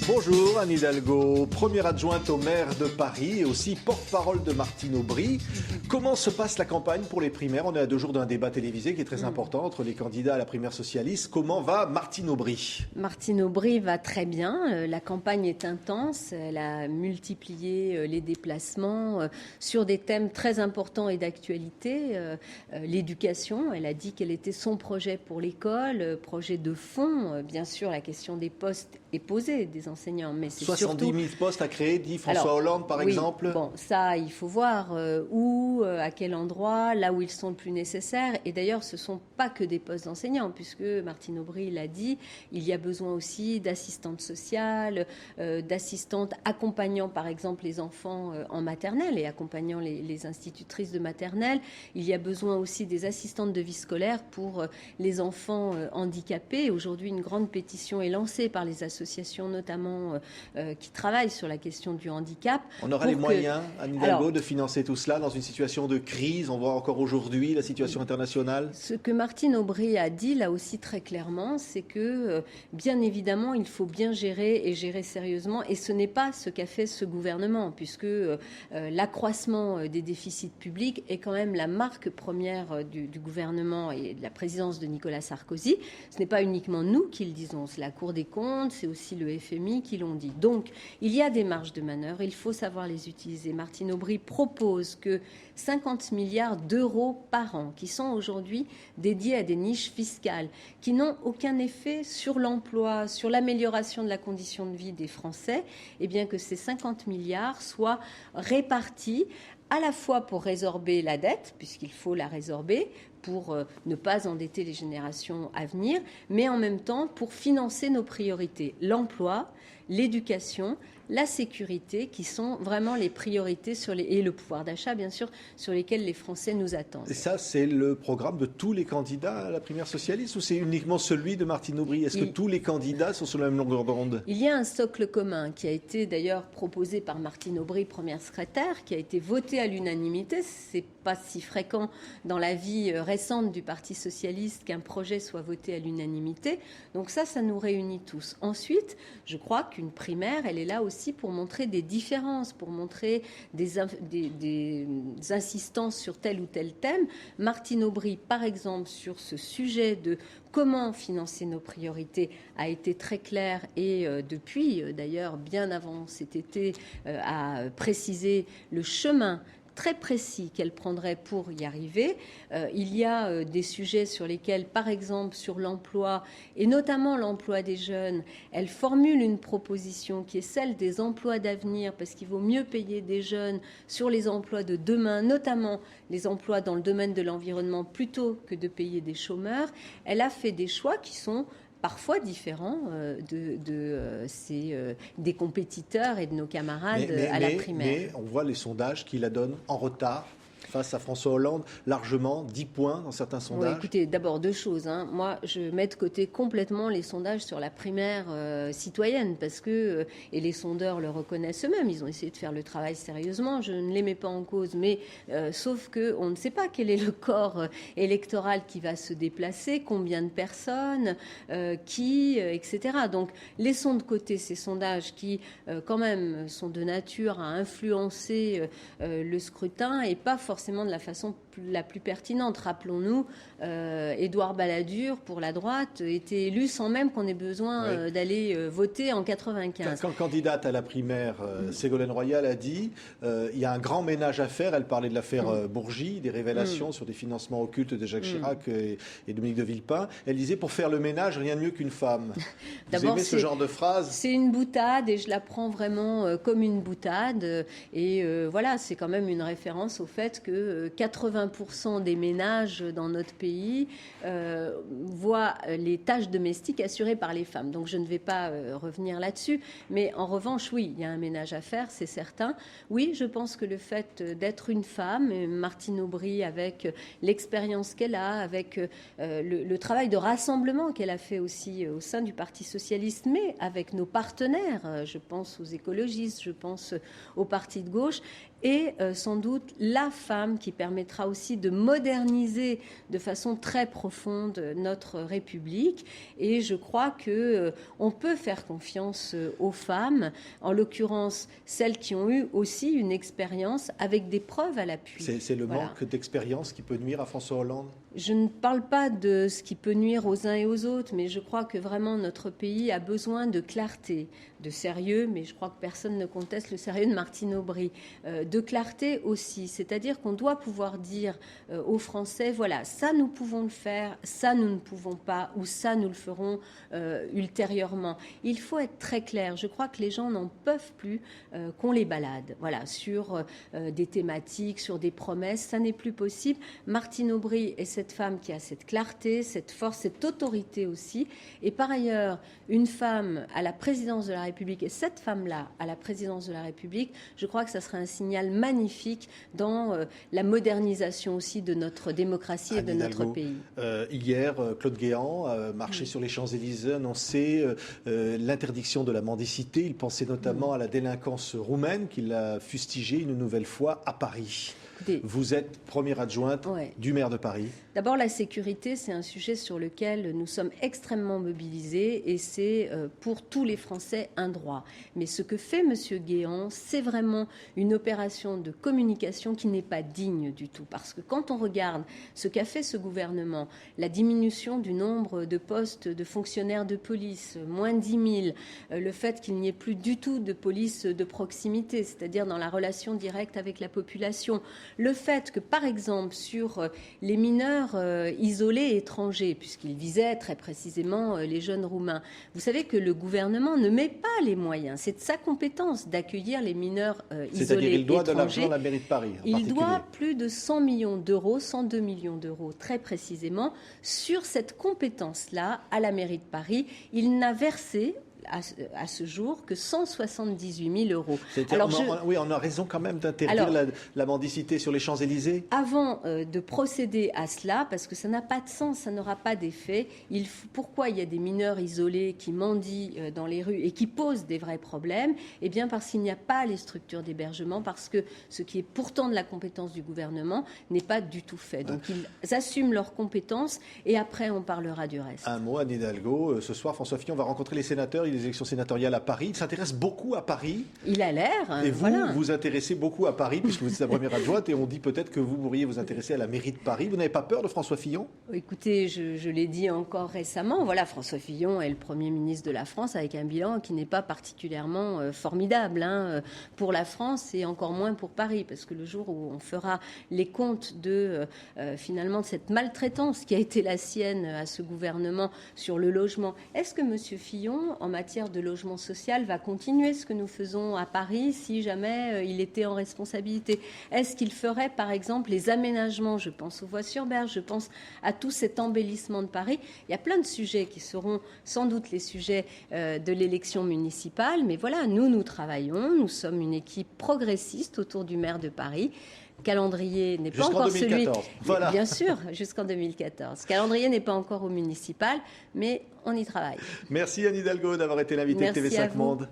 Bonjour Anne Hidalgo, première adjointe au maire de Paris et aussi porte-parole de Martine Aubry. Comment se passe la campagne pour les primaires? On est à 2 jours d'un débat télévisé qui est très important entre les candidats à la primaire socialiste. Comment va Martine Aubry? Martine Aubry va très bien. La campagne est intense. Elle a multiplié les déplacements sur des thèmes très importants et d'actualité. L'éducation, elle a dit quel était son projet pour l'école, projet de fond. Bien sûr, la question des postes est posée, des enseignants, mais c'est 70 000 postes à créer, dit François Hollande par exemple. Bon, ça, il faut voir où, à quel endroit, là où ils sont le plus nécessaires. Et d'ailleurs, ce ne sont pas que des postes d'enseignants, puisque Martine Aubry l'a dit, il y a besoin aussi d'assistantes sociales, d'assistantes accompagnant par exemple les enfants en maternelle et accompagnant les institutrices de maternelle. Il y a besoin aussi des assistantes de vie scolaire pour les enfants handicapés. Aujourd'hui, une grande pétition est lancée par les associations, notamment qui travaillent sur la question du handicap. On aura les moyens, Anne Hidalgo, de financer tout cela dans une situation de crise. On voit encore aujourd'hui la situation internationale. Ce que Martine Aubry a dit là aussi très clairement, c'est que bien évidemment, il faut bien gérer et gérer sérieusement. Et ce n'est pas ce qu'a fait ce gouvernement, puisque l'accroissement des déficits publics est quand même la marque première du gouvernement et de la présidence de Nicolas Sarkozy. Ce n'est pas uniquement nous qui le disons, c'est la Cour des comptes, c'est aussi le FMI qui l'ont dit. Donc, il y a des marges de manœuvre, il faut savoir les utiliser. Martine Aubry propose que 50 milliards d'euros par an, qui sont aujourd'hui dédiés à des niches fiscales, qui n'ont aucun effet sur l'emploi, sur l'amélioration de la condition de vie des Français, et bien que ces 50 milliards soient répartis à la fois pour résorber la dette, puisqu'il faut la résorber, pour ne pas endetter les générations à venir, mais en même temps pour financer nos priorités, l'emploi, l'éducation, la sécurité, qui sont vraiment les priorités et le pouvoir d'achat, bien sûr, sur lesquels les Français nous attendent. Et ça, c'est le programme de tous les candidats à la primaire socialiste ou c'est uniquement celui de Martine Aubry? Est-ce que tous les candidats sont sur la même longueur d'onde? Il y a un socle commun qui a été d'ailleurs proposé par Martine Aubry, première secrétaire, qui a été voté à l'unanimité. C'est pas si fréquent dans la vie récente du Parti socialiste qu'un projet soit voté à l'unanimité. Donc ça nous réunit tous. Ensuite, je crois qu'une primaire, elle est là aussi pour montrer des différences, pour montrer des insistances sur tel ou tel thème. Martine Aubry, par exemple, sur ce sujet de comment financer nos priorités, a été très claire et depuis, d'ailleurs, bien avant cet été, a précisé le chemin très précis qu'elle prendrait pour y arriver. Il y a des sujets sur lesquels, par exemple, sur l'emploi, et notamment l'emploi des jeunes, elle formule une proposition qui est celle des emplois d'avenir, parce qu'il vaut mieux payer des jeunes sur les emplois de demain, notamment les emplois dans le domaine de l'environnement, plutôt que de payer des chômeurs. Elle a fait des choix qui sont parfois différents des compétiteurs et de nos camarades à la primaire. Mais on voit les sondages qui la donnent en retard face à François Hollande, largement 10 points dans certains sondages. Oui, écoutez, d'abord 2 choses. Moi, je mets de côté complètement les sondages sur la primaire citoyenne, parce que, et les sondeurs le reconnaissent eux-mêmes, ils ont essayé de faire le travail sérieusement, je ne les mets pas en cause, mais sauf qu'on ne sait pas quel est le corps électoral qui va se déplacer, combien de personnes, etc. Donc, laissons de côté ces sondages qui, quand même, sont de nature à influencer le scrutin et pas forcément de la façon la plus pertinente. Rappelons-nous, Édouard Balladur, pour la droite, était élu sans même qu'on ait besoin d'aller voter en 95. Quand candidate à la primaire, Ségolène Royal a dit il y a un grand ménage à faire. Elle parlait de l'affaire Bourgi, des révélations sur des financements occultes de Jacques Chirac et Dominique de Villepin. Elle disait pour faire le ménage, rien de mieux qu'une femme. Vous aimez ce genre de phrase? C'est une boutade et je la prends vraiment comme une boutade. Et voilà, c'est quand même une référence au fait que 80% des ménages dans notre pays voient les tâches domestiques assurées par les femmes. Donc je ne vais pas revenir là-dessus. Mais en revanche, oui, il y a un ménage à faire, c'est certain. Oui, je pense que le fait d'être une femme, Martine Aubry, avec l'expérience qu'elle a, avec le travail de rassemblement qu'elle a fait aussi au sein du Parti socialiste, mais avec nos partenaires, je pense aux écologistes, je pense aux partis de gauche, et sans doute la femme qui permettra aussi de moderniser de façon très profonde notre République. Et je crois qu'on peut faire confiance aux femmes, en l'occurrence celles qui ont eu aussi une expérience avec des preuves à l'appui. C'est le manque d'expérience qui peut nuire à François Hollande ? Je ne parle pas de ce qui peut nuire aux uns et aux autres, mais je crois que vraiment notre pays a besoin de clarté, de sérieux, mais je crois que personne ne conteste le sérieux de Martine Aubry, de clarté aussi, c'est-à-dire qu'on doit pouvoir dire aux Français, voilà, ça nous pouvons le faire, ça nous ne pouvons pas, ou ça nous le ferons ultérieurement. Il faut être très clair, je crois que les gens n'en peuvent plus qu'on les balade, voilà, sur des thématiques, sur des promesses, ça n'est plus possible. Martine Aubry est cette femme qui a cette clarté, cette force, cette autorité aussi, et par ailleurs, une femme à la présidence de la République, et cette femme-là à la présidence de la République, je crois que ça serait un signal magnifique dans la modernisation aussi de notre démocratie et de notre pays. Hier, Claude Guéant a marché sur les Champs-Élysées, annoncé l'interdiction de la mendicité. Il pensait notamment à la délinquance roumaine qu'il a fustigée une nouvelle fois à Paris. Vous êtes première adjointe du maire de Paris. D'abord, la sécurité, c'est un sujet sur lequel nous sommes extrêmement mobilisés et c'est pour tous les Français un droit. Mais ce que fait M. Guéant, c'est vraiment une opération de communication qui n'est pas digne du tout. Parce que quand on regarde ce qu'a fait ce gouvernement, la diminution du nombre de postes de fonctionnaires de police, moins de 10 000, le fait qu'il n'y ait plus du tout de police de proximité, c'est-à-dire dans la relation directe avec la population, le fait que, par exemple, sur les mineurs isolés étrangers, puisqu'il visait très précisément les jeunes Roumains, vous savez que le gouvernement ne met pas les moyens. C'est de sa compétence d'accueillir les mineurs isolés étrangers. C'est-à-dire qu'il doit de l'argent à la mairie de Paris. Il doit plus de 100 millions d'euros, 102 millions d'euros très précisément, sur cette compétence-là à la mairie de Paris. Il n'a versé à ce jour que 178 000 euros. Alors oui, on a raison quand même d'interdire la mendicité sur les Champs-Élysées. Avant de procéder à cela, parce que ça n'a pas de sens, ça n'aura pas d'effet, pourquoi il y a des mineurs isolés qui mendient dans les rues et qui posent des vrais problèmes ? Eh bien parce qu'il n'y a pas les structures d'hébergement, parce que ce qui est pourtant de la compétence du gouvernement n'est pas du tout fait. Donc ils assument leurs compétences et après on parlera du reste. Un mot, Anne Hidalgo. Ce soir, François Fillon va rencontrer les sénateurs. Les élections sénatoriales à Paris. Il s'intéresse beaucoup à Paris. Il a l'air. Et vous, vous intéressez beaucoup à Paris, puisque vous êtes sa première adjointe, et on dit peut-être que vous pourriez vous intéresser à la mairie de Paris. Vous n'avez pas peur de François Fillon ? Écoutez, je l'ai dit encore récemment, voilà, François Fillon est le Premier ministre de la France avec un bilan qui n'est pas particulièrement formidable pour la France et encore moins pour Paris, parce que le jour où on fera les comptes de finalement de cette maltraitance qui a été la sienne à ce gouvernement sur le logement, est-ce que M. Fillon, en matière de logement social, va continuer ce que nous faisons à Paris si jamais il était en responsabilité? Est-ce qu'il ferait, par exemple, les aménagements? Je pense aux voies sur berge, je pense à tout cet embellissement de Paris. Il y a plein de sujets qui seront sans doute les sujets de l'élection municipale, mais voilà, nous travaillons, nous sommes une équipe progressiste autour du maire de Paris. Calendrier n'est pas encore 2014. Voilà. Bien sûr, jusqu'en 2014. Calendrier n'est pas encore au municipal, mais on y travaille. Merci Anne Hidalgo d'avoir été l'invitée de TV5 Monde.